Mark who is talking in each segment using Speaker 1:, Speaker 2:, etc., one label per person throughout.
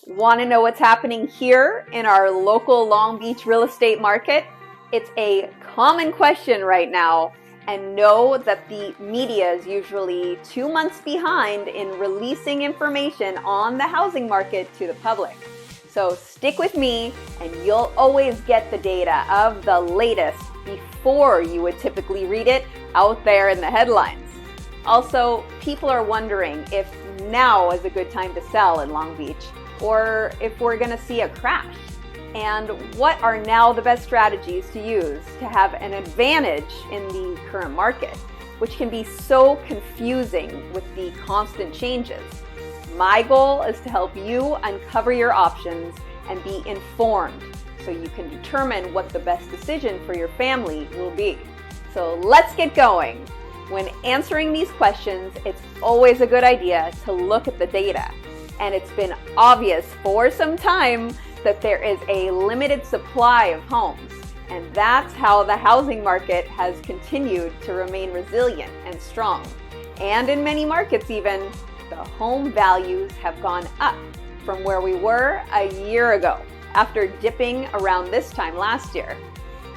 Speaker 1: Want to know what's happening here in our local Long Beach real estate market? It's a common question right now, and know that the media is usually 2 months behind in releasing information on the housing market to the public. So stick with me and you'll always get the data of the latest before you would typically read it out there in the headlines. Also, people are wondering if now is a good time to sell in Long Beach, or if we're going to see a crash. And what are now the best strategies to use to have an advantage in the current market, which can be so confusing with the constant changes. My goal is to help you uncover your options and be informed so you can determine what the best decision for your family will be. So let's get going. When answering these questions, it's always a good idea to look at the data. And it's been obvious for some time that there is a limited supply of homes. And that's how the housing market has continued to remain resilient and strong. And in many markets even, the home values have gone up from where we were a year ago, after dipping around this time last year.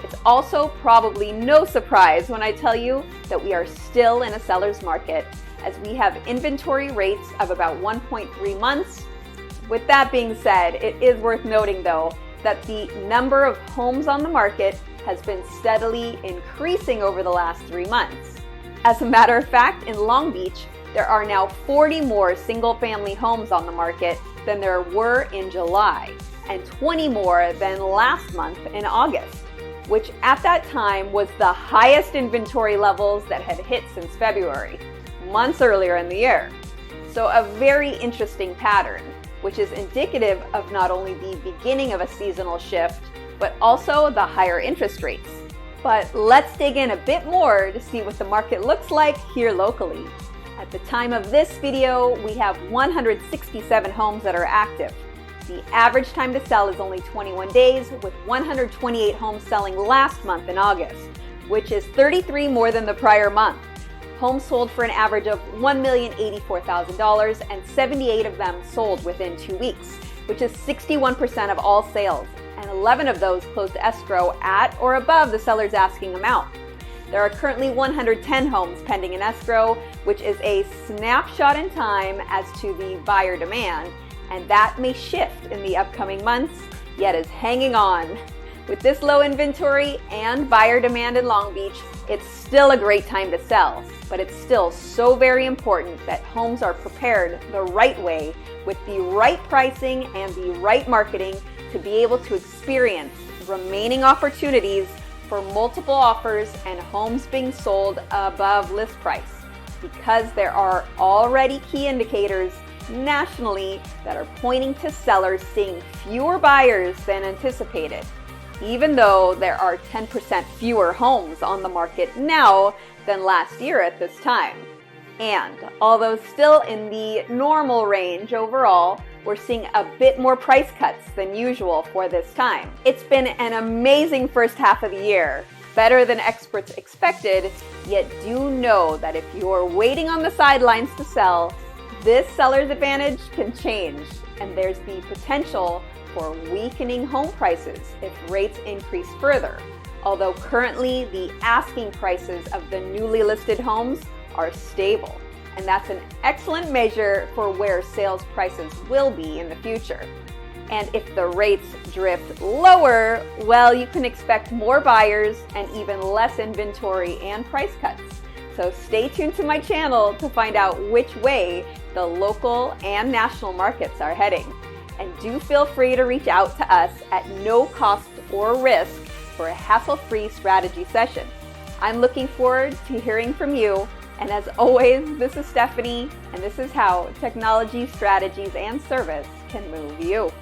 Speaker 1: It's also probably no surprise when I tell you that we are still in a seller's market, as we have inventory rates of about 1.3 months. With that being said, it is worth noting though that the number of homes on the market has been steadily increasing over the last 3 months. As a matter of fact, in Long Beach, there are now 40 more single-family homes on the market than there were in July, and 20 more than last month in August, which at that time was the highest inventory levels that had hit since February, months earlier in the year. So a very interesting pattern, which is indicative of not only the beginning of a seasonal shift, but also the higher interest rates. But let's dig in a bit more to see what the market looks like here locally. At the time of this video, we have 167 homes that are active. The average time to sell is only 21 days, with 128 homes selling last month in August, which is 33 more than the prior month. Homes sold for an average of $1,084,000, and 78 of them sold within 2 weeks, which is 61% of all sales, and 11 of those closed escrow at or above the seller's asking amount. There are currently 110 homes pending in escrow, which is a snapshot in time as to the buyer demand, and that may shift in the upcoming months, yet is hanging on. With this low inventory and buyer demand in Long Beach, it's still a great time to sell, but it's still so very important that homes are prepared the right way with the right pricing and the right marketing to be able to experience remaining opportunities for multiple offers and homes being sold above list price, because there are already key indicators nationally that are pointing to sellers seeing fewer buyers than anticipated, even though there are 10% fewer homes on the market now than last year at this time. And although still in the normal range overall, we're seeing a bit more price cuts than usual for this time. It's been an amazing first half of the year, better than experts expected, yet do know that if you're waiting on the sidelines to sell, this seller's advantage can change, and there's the potential for weakening home prices if rates increase further. Although currently the asking prices of the newly listed homes are stable, and that's an excellent measure for where sales prices will be in the future. And if the rates drift lower, well, you can expect more buyers and even less inventory and price cuts. So stay tuned to my channel to find out which way the local and national markets are heading. And do feel free to reach out to us at no cost or risk for a hassle-free strategy session. I'm looking forward to hearing from you. And as always, this is Stephanie, and this is how technology, strategies, and service can move you.